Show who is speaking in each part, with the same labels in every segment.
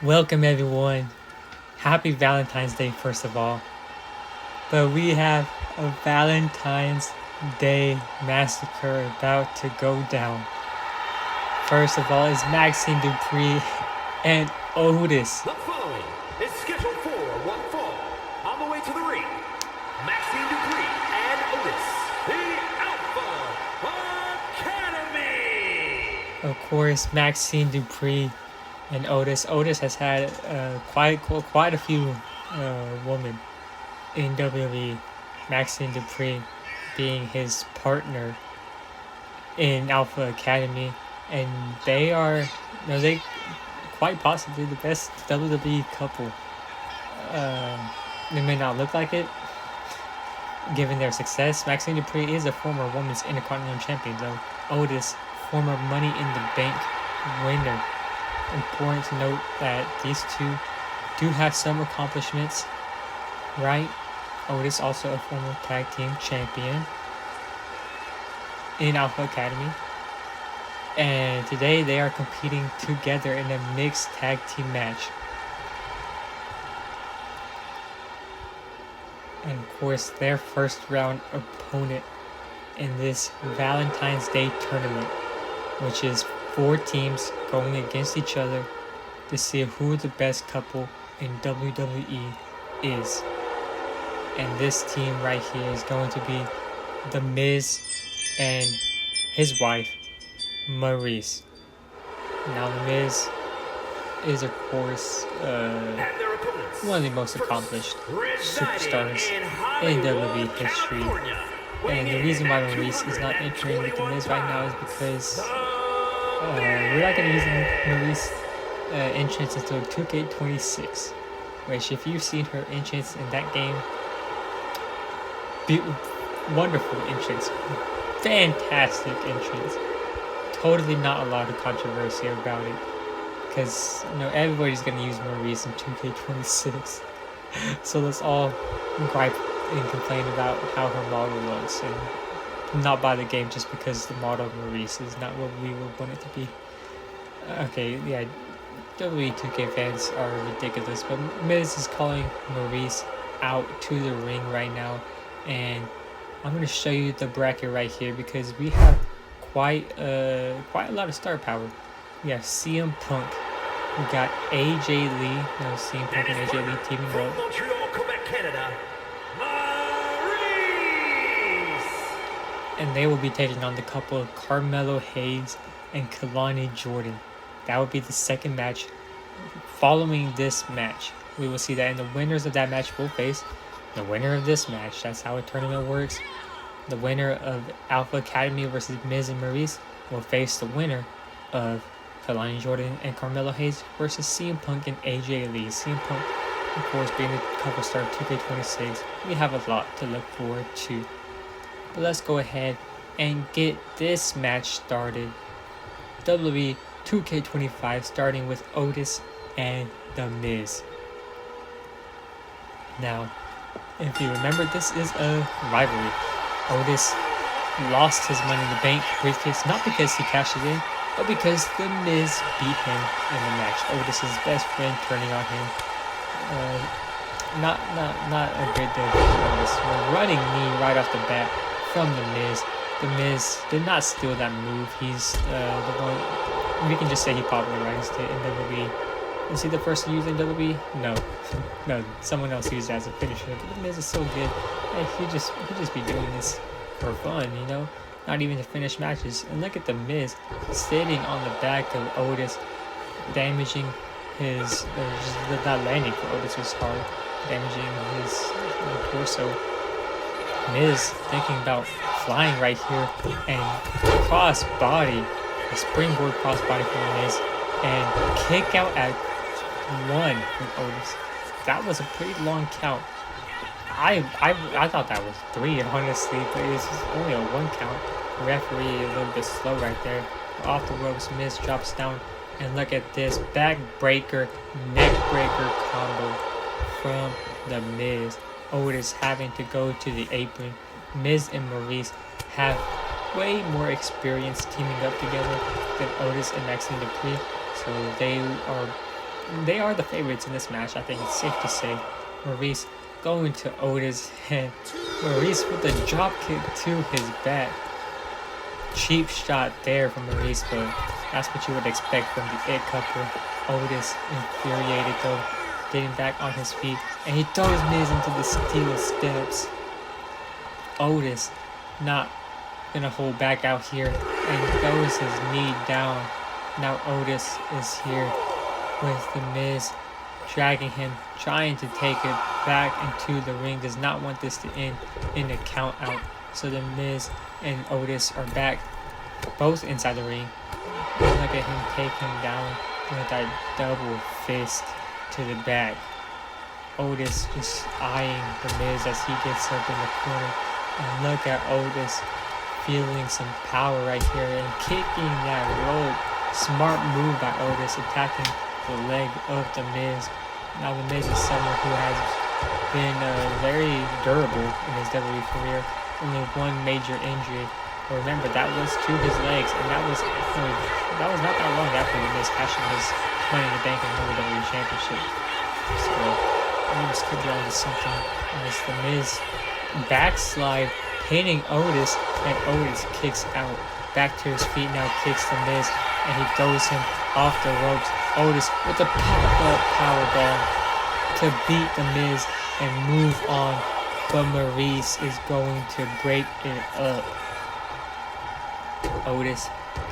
Speaker 1: Welcome everyone. Happy Valentine's Day first of all. But we have a Valentine's Day massacre about to go down. First of all is Maxxine Dupri and Otis.
Speaker 2: The following is scheduled for one fall. On the way to the ring, Maxxine Dupri and Otis, the Alpha Academy.
Speaker 1: Of course, Maxxine Dupri and Otis. Otis has had quite a few women in WWE. Maxxine Dupri being his partner in Alpha Academy, and they are, they quite possibly the best WWE couple. They may not look like it, given their success. Maxxine Dupri is a former Women's Intercontinental Champion, though. Otis, former Money in the Bank winner. Important to note that these two do have some accomplishments, right? Otis also a former tag team champion in Alpha Academy, and today they are competing together in a mixed tag team match. And of course, their first round opponent in this Valentine's Day tournament, which is 4 teams going against each other to see who the best couple in WWE is. And this team right here is going to be The Miz and his wife, Maryse. Now, The Miz is, of course, one of the most accomplished superstars in WWE history. And the reason why Maryse is not entering with The Miz right now is because we're not going to use Maryse entrance until 2K26, which, if you've seen her entrance in that game, wonderful entrance, fantastic entrance. Totally not a lot of controversy about it, because everybody's going to use Maryse in 2K26. So let's all gripe and complain about how her model looks and not buy the game just because the model of Maryse is not what we would want it to be. Okay, yeah, WWE 2K fans are ridiculous, but Miz is calling Maryse out to the ring right now, and I'm going to show you the bracket right here because we have quite a lot of star power. We have CM Punk, we got AJ Lee, CM Punk and AJ Lee teaming up.
Speaker 2: Montreal, Quebec, Canada,
Speaker 1: and they will be taking on the couple of Carmelo Hayes and Kelani Jordan. That would be the second match. Following this match, we will see that, and the winners of that match will face the winner of this match. That's how a tournament works. The winner of Alpha Academy versus Miz and Maryse will face the winner of Kelani Jordan and Carmelo Hayes versus CM Punk and AJ Lee. CM Punk, of course, being the cover star of 2K26. We have a lot to look forward to. But let's go ahead and get this match started. WWE 2K25, starting with Otis and The Miz. Now, if you remember, this is a rivalry. Otis lost his Money in the Bank briefcase not because he cashed it in, but because The Miz beat him in the match. Otis's best friend turning on him. Not a great day for Otis. We're running knee right off the bat from The Miz. The Miz did not steal that move. He's the one, we can just say he popularized it in WWE. Is he the first to use it in WWE? No. No, someone else used it as a finisher. But The Miz is so good. He just be doing this for fun, not even to finish matches. And look at The Miz sitting on the back of Otis, damaging his, not landing for Otis was hard, damaging his torso. Miz thinking about flying right here and cross body, a springboard cross body from The Miz, and kick out at 1 from Otis. That was a pretty long count. I thought that was 3, honestly, but it's only a 1 count. Referee a little bit slow right there. Off the ropes, Miz drops down, and look at this back breaker, neck breaker combo from The Miz. Otis having to go to the apron. Miz and Maryse have way more experience teaming up together than Otis and Maxxine Dupri, so they are they are the favorites in this match. I think it's safe to say. Maryse going to Otis, and Maryse with a drop kick to his back. Cheap shot there from Maryse, but that's what you would expect from the It Couple. Otis infuriated though, getting back on his feet, and he throws Miz into the steel steps. Otis not gonna hold back out here and throws his knee down. Now Otis is here with the Miz, dragging him, trying to take it back into the ring. Does not want this to end in a count out. So the Miz and Otis are back, both inside the ring. And look at him take him down with that double fist to the back. Otis just eyeing the Miz as he gets up in the corner. And look at Otis feeling some power right here and kicking that rope. Smart move by Otis, attacking the leg of the Miz. Now the Miz is someone who has been very durable in his WWE career. Only one major injury. But remember, that was to his legs, and that was not that long after the Miz cashing his Money in the Bank and WWE Championship. So Otis could be onto something as the Miz backslide, hitting Otis, and Otis kicks out. Back to his feet now, kicks the Miz, and he throws him off the ropes. Otis with a pop-up powerbomb to beat the Miz and move on, but Maryse is going to break it up. Otis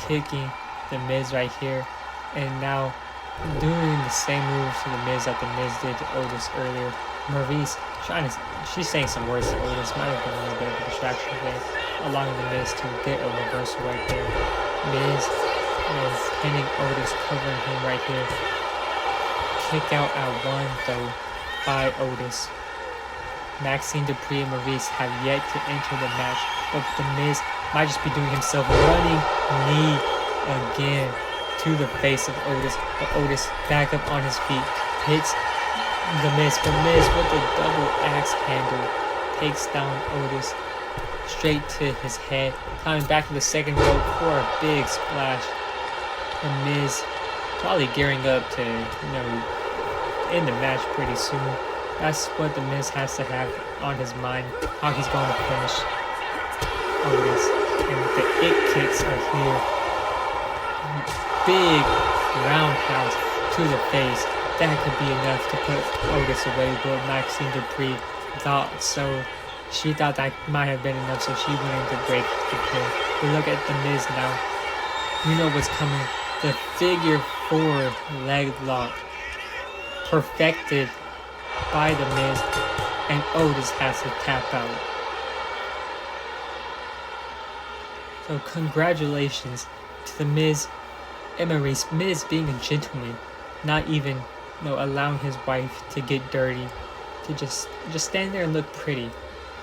Speaker 1: kicking the Miz right here, and now doing the same moves to the Miz that the Miz did to Otis earlier. Maryse she's saying some words to Otis, might have been a little bit of a distraction there, allowing the Miz to get a reversal right there. Miz is pinning Otis, covering him right here. Kick out at one though by Otis. Maxxine Dupri and Maryse have yet to enter the match, but the Miz might just be doing himself running knee again to the face of Otis, but Otis back up on his feet, hits the Miz, but Miz with the double axe handle takes down Otis straight to his head, climbing back to the second rope for a big splash. The Miz probably gearing up to, end the match pretty soon. That's what the Miz has to have on his mind, how he's going to finish Otis. And the It kicks are here. Big roundhouse to the face. That could be enough to put Otis away, but Maxxine Dupri thought so. She thought that might have been enough, so she went in to break the pin. But look at the Miz now. You know what's coming. The figure 4 leg lock. Perfected by the Miz, and Otis has to tap out. So congratulations to the Miz and Maryse. Miz being a gentleman, not even allowing his wife to get dirty, to just stand there and look pretty,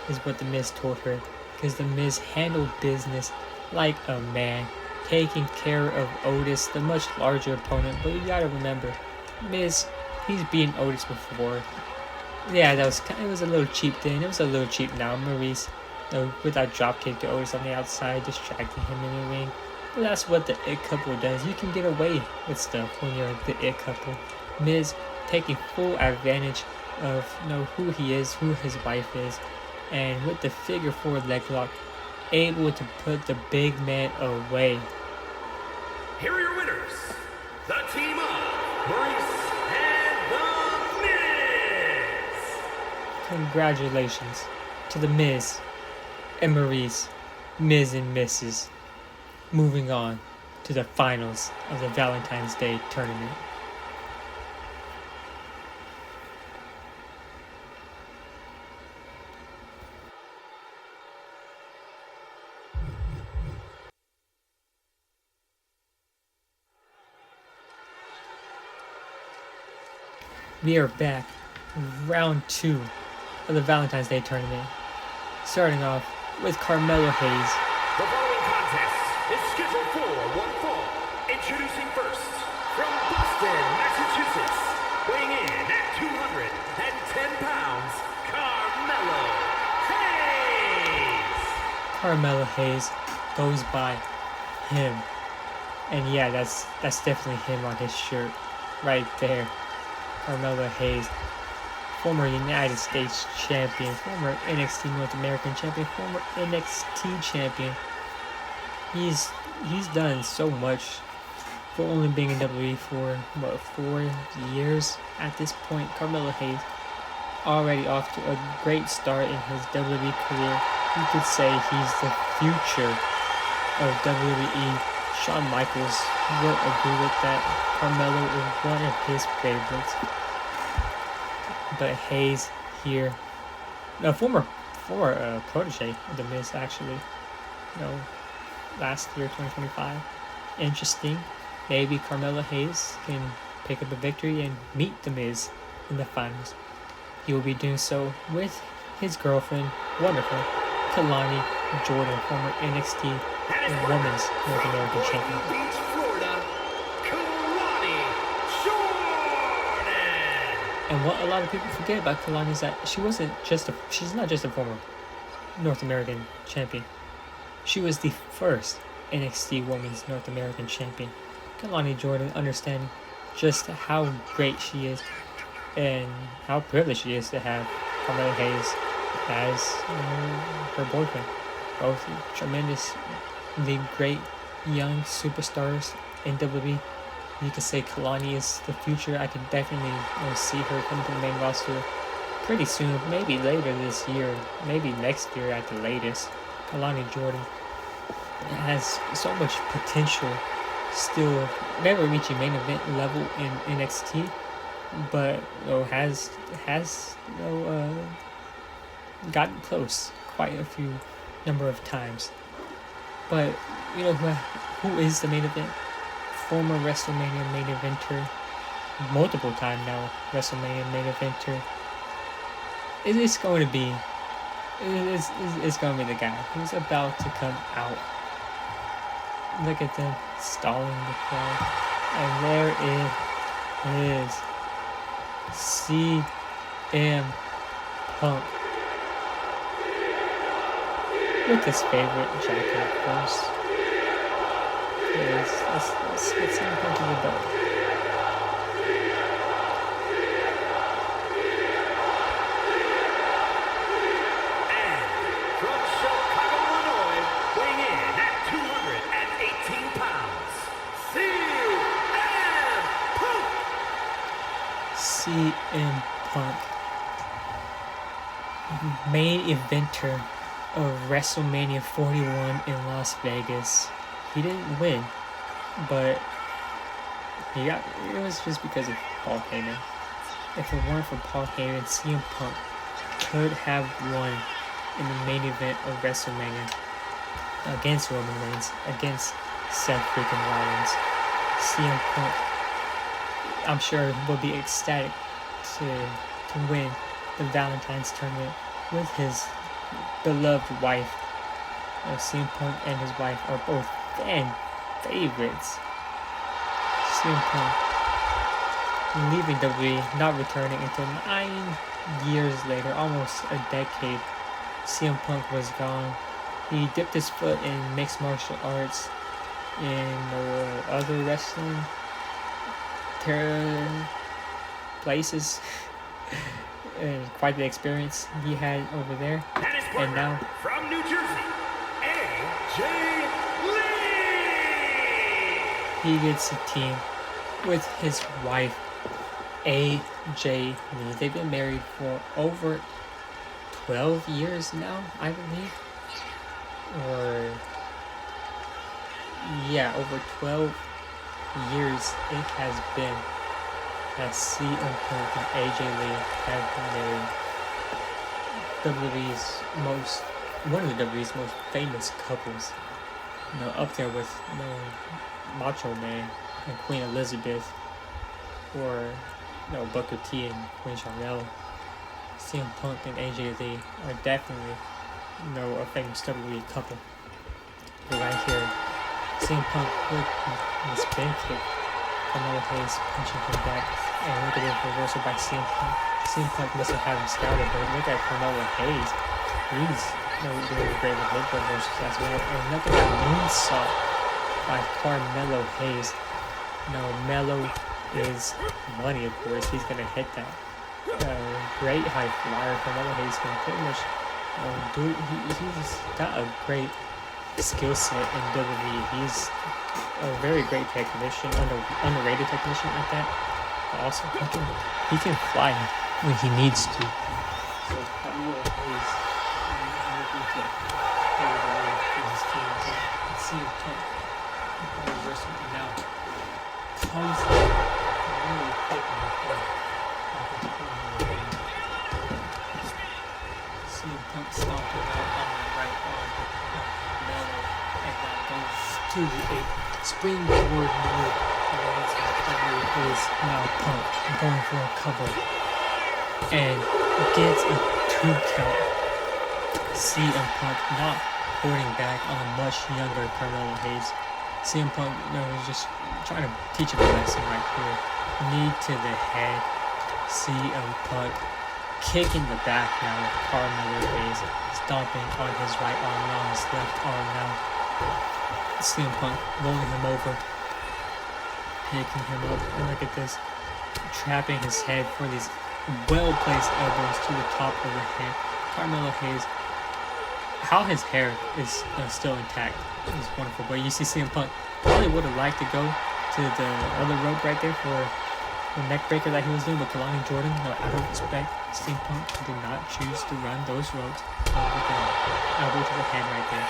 Speaker 1: is what the Miz told her. Because the Miz handled business like a man, taking care of Otis, the much larger opponent. But you gotta remember, Miz, he's beaten Otis before. Yeah, it was a little cheap then. It was a little cheap now. Maryse, with that dropkick to Otis on the outside, distracting him in the ring. But that's what the It Couple does. You can get away with stuff when you're the It Couple. Miz taking full advantage of who he is, who his wife is, and with the figure 4 leg lock, able to put the big man away.
Speaker 2: Here are your winners, the team of Maryse and the Miz.
Speaker 1: Congratulations to the Miz and Maryse, Miz and Mrs. Moving on to the finals of the Valentine's Day tournament. We are back, round 2 of the Valentine's Day tournament. Starting off with Carmelo Hayes.
Speaker 2: The following contest is scheduled for one fall. Introducing first, from Boston, Massachusetts, weighing in at 210 pounds, Carmelo Hayes.
Speaker 1: Carmelo Hayes goes by him. And yeah, that's definitely him on his shirt right there. Carmelo Hayes, former United States champion, former NXT North American champion, former NXT champion. He's done so much for only being in WWE for 4 years at this point. Carmelo Hayes already off to a great start in his WWE career. You could say he's the future of WWE. Shawn Michaels would agree with that. Carmelo is one of his favorites. But Hayes here, a former protege of The Miz, actually. Last year, 2025. Interesting. Maybe Carmelo Hayes can pick up a victory and meet The Miz in the finals. He will be doing so with his girlfriend, wonderful, Kelani Jordan, former NXT Women's North American Champion.
Speaker 2: Beach, Florida, Kelani Jordan.
Speaker 1: And what a lot of people forget about Kelani is that she's not just a former North American champion. She was the first NXT Women's North American champion. Kelani Jordan, understanding just how great she is and how privileged she is to have Carmelo Hayes as her boyfriend. Both tremendously great young superstars in WWE. You could say Kelani is the future. I can definitely see her coming to the main roster pretty soon, maybe later this year, maybe next year at the latest. Kelani Jordan has so much potential, still never reaching main event level in NXT, but has gotten close quite a few number of times. But who is the main event? Former WrestleMania main eventer, multiple time now WrestleMania main eventer. It's going to be the guy who's about to come out. Look at them stalling the crowd, and there it is, CM Punk with his favorite jacket, of course. Let's get CM Punk in the belt. CM Punk, main eventer of WrestleMania 41 in Las Vegas. He didn't win, but it was just because of Paul Heyman. If it weren't for Paul Heyman, CM Punk could have won in the main event of WrestleMania against Roman Reigns, against Seth freaking Rollins. CM Punk, I'm sure, will be ecstatic to win the Valentine's tournament with his beloved wife. CM Punk and his wife are both fan favorites. CM Punk leaving WWE, not returning until 9 years later, almost a decade. CM Punk was gone. He dipped his foot in mixed martial arts, in other wrestling places. And quite the experience he had over there. And now
Speaker 2: from New Jersey, AJ Lee.
Speaker 1: He gets a team with his wife, AJ Lee. They've been married for over 12 years now, I believe. Over 12 years it has been that CM Punk and AJ Lee have been married. One of the WWE's most famous couples. Up there with Macho Man and Queen Elizabeth, or Booker T and Queen Charlotte. CM Punk and AJ Lee are definitely a famous WWE couple. But right here, CM Punk with his spin kick, Carmelo Hayes punching him back, and look at the reversal by CM Punk. CM Punk must have had him scouted, but look at Carmelo Hayes. He's doing great with hip reversals as well. And look at that moonsault by Carmelo Hayes. Melo is money, of course. He's going to hit that great high flyer. Carmelo Hayes can pretty much he's got a great skill set in WWE. He's a very great technician, underrated technician at that. But also, he can fly when he needs to. So Carmelo Hayes looking to carry the way for his team. Let's see him come. Reverse it now. Comes really quick in the front. See him Punk stomping out on the right arm. Melo, and now goes to the 8. Springboard move. Is now Punk going for a cover. And gets a 2 count. CM Punk not holding back on a much younger Carmelo Hayes. CM Punk was just trying to teach him a lesson right here. Knee to the head. CM Punk kicking the back now. Carmelo Hayes stomping on his right arm, on his left arm now. CM Punk rolling him over, picking him up, and look at this, trapping his head for these well-placed elbows to the top of the head. Carmelo Hayes, how his hair is still intact is wonderful. But you see CM Punk probably would have liked to go to the other rope right there for the neck breaker that he was doing with Kelani Jordan. No, out of respect, CM Punk did not choose to run those ropes. With an elbow to the head right there.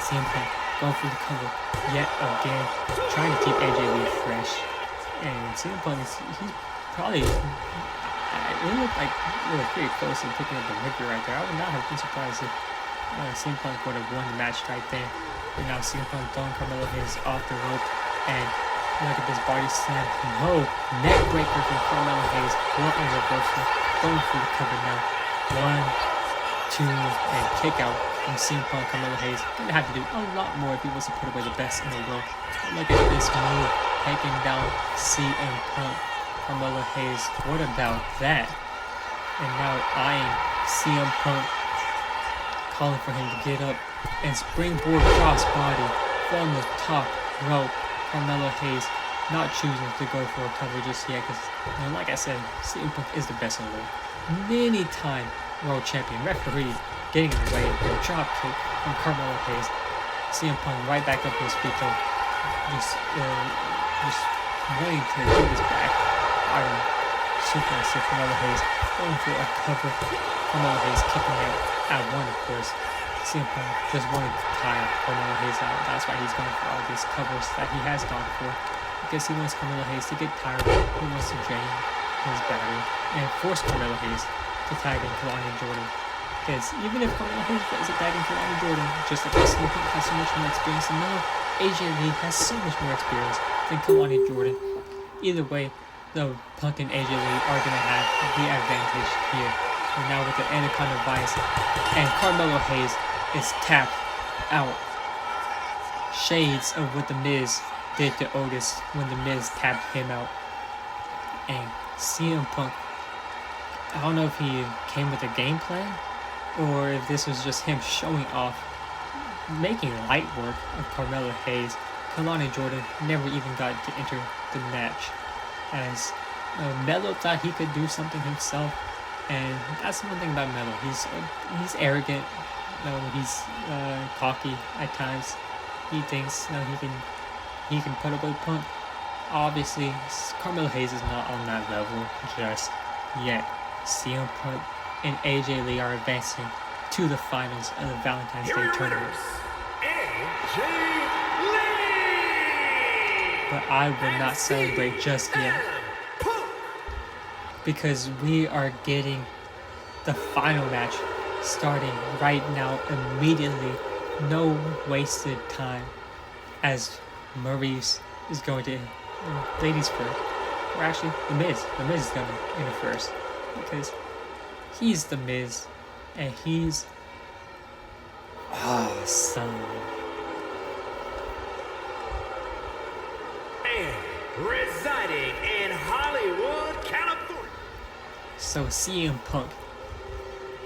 Speaker 1: CM Punk going for the cover yet again, trying to keep AJ Lee fresh. And CM Punk he's probably, it looked like we were pretty close to picking up the victory right there. I would not have been surprised if CM Punk would have won the match right there. And now CM Punk throwing Carmelo Hayes off the rope, and look at this body slam. No, neck breaker from Carmelo Hayes. What a reversal. Going for the cover now. 1, 2, and kick out from CM Punk. Carmelo Hayes gonna have to do a lot more if he wants to put away the best in the world. But look at this move, taking down CM Punk. Carmelo Hayes, what about that? And now eyeing CM Punk, calling for him to get up and springboard crossbody from the top rope. Carmelo Hayes not choosing to go for a cover just yet because, like I said, CM Punk is the best in the world. Many time world champion, referee getting in the way of a drop kick from Carmelo Hayes. CM Punk right back up to his feet though, just wanting to do his back iron suplex to Carmelo Hayes, going for a cover. Carmelo Hayes kicking out at 1, of course. CM Punk just wanted to tire Carmelo Hayes out. That's why he's going for all these covers that he has gone for, because he wants Carmelo Hayes to get tired. He wants to drain his battery and force Carmelo Hayes to tag in Kelani Jordan. Because even if Carmelo Hayes wasn't tagging Kelani Jordan, just like CM Punk has so much more experience than Melo, AJ Lee has so much more experience than Kelani Jordan. Either way, though, Punk and AJ Lee are going to have the advantage here. And now with the Anaconda Vice, and Carmelo Hayes is tapped out. Shades of what the Miz did to Otis when the Miz tapped him out. And CM Punk, I don't know if he came with a game plan or if this was just him showing off, making light work of Carmelo Hayes. Kelani Jordan never even got to enter the match, as Melo thought he could do something himself. And that's one thing about Melo. He's arrogant. He's cocky at times. He thinks he can put up with Punk. Obviously, Carmelo Hayes is not on that level just yet. CM Punk and AJ Lee are advancing to the finals of the Valentine's Day tournament.
Speaker 2: AJ Lee!
Speaker 1: But I will not celebrate just yet, because we are getting the final match starting right now immediately. No wasted time, as Maryse is going to ladies first. Or actually, The Miz is going to enter first, because he's The Miz, and he's awesome.
Speaker 2: And residing in Hollywood, California.
Speaker 1: So CM Punk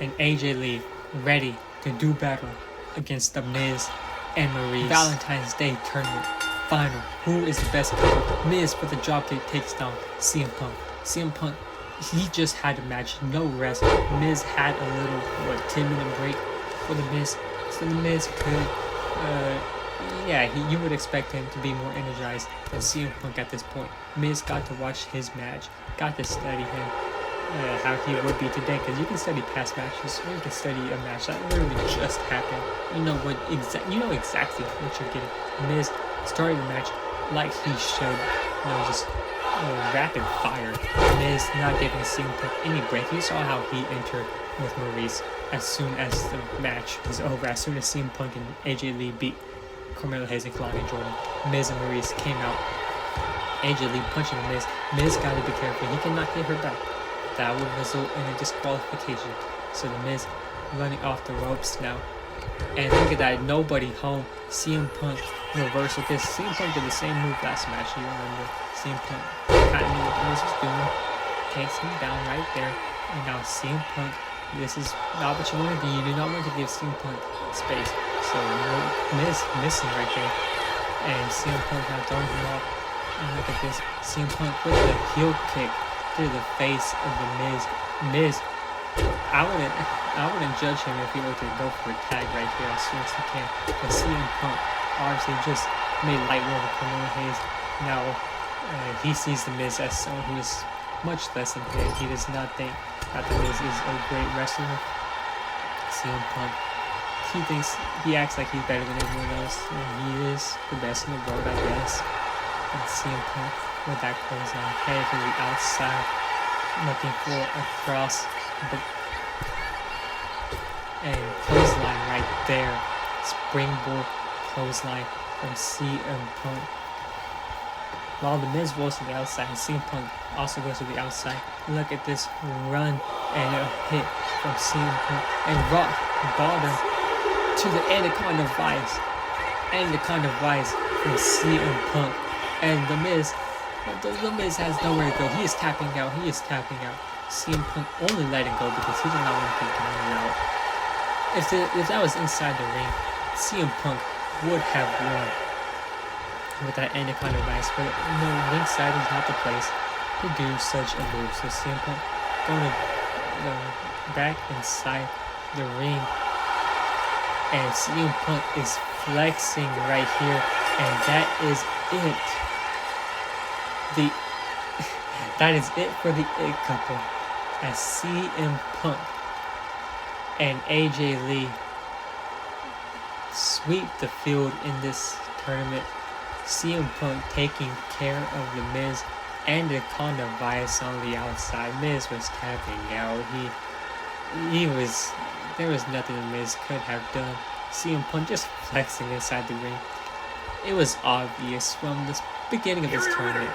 Speaker 1: and AJ Lee ready to do battle against The Miz and Maryse. Valentine's Day tournament final. Who is the best couple? Miz with the dropkick takes down CM Punk. CM Punk, he just had a match, no rest. Miz had a little 10-minute break for the Miz, so the Miz could you would expect him to be more energized than CM Punk at this point. Miz got to watch his match, got to study him, how he would be today, because you can study past matches, or you can study a match that literally just happened. You know exactly what you're getting. Miz started the match like he should, just rapid fire. Miz not giving CM Punk any break. You saw how he entered with Maryse as soon as the match was over. As soon as CM Punk and AJ Lee beat Carmelo Hayes and Kelani Jordan, Miz and Maryse came out. AJ Lee punching Miz. Miz got to be careful. He cannot hit her back. That would result in a disqualification. So the Miz running off the ropes now. And look at that, nobody home. CM Punk reversal. This CM Punk did the same move last match. You remember? CM Punk kind of knew what the Miz was doing. Takes him down right there. And now CM Punk, this is not what you want to do. You do not want to give CM Punk space. So Miz missing right there. And CM Punk now throwing him off. And look at this. CM Punk with the heel kick through the face of the Miz. Miz, I wouldn't judge him if he were to go for a tag right here as soon as he can. But CM Punk obviously just made light work of Carmelo Hayes. Now he sees the Miz as someone who is much less than him. He does not think that the Miz is a great wrestler. CM Punk, he acts like he's better than everyone else, and he is the best in the world, I guess. And CM Punk with that clothesline, headed to the outside, looking for a cross, and clothesline right there. Springboard clothesline from CM Punk. While the Miz rolls to the outside, CM Punk also goes to the outside. Look at this run and a hit from CM Punk, and rock bottom to the Anaconda Vice. Anaconda Vice from CM Punk. And the Miz has nowhere to go. He is tapping out. CM Punk only let it go because he did not want to keep going out. If that was inside the ring, CM Punk would have won with that Anaconda Vice. But no, ringside is not the place to do such a move. So CM Punk going back inside the ring. And CM Punk is flexing right here. And that is it. That is it for the It Couple, as CM Punk and AJ Lee sweep the field in this tournament. CM Punk taking care of the Miz and the Anaconda Vice on the outside. Miz was tapping out. There was nothing the Miz could have done. CM Punk just flexing inside the ring. It was obvious from the beginning of this tournament.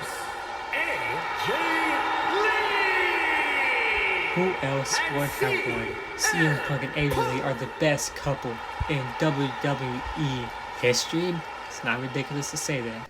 Speaker 1: Who else would have won? CM Punk and AJ Lee are the best couple in WWE history. It's not ridiculous to say that.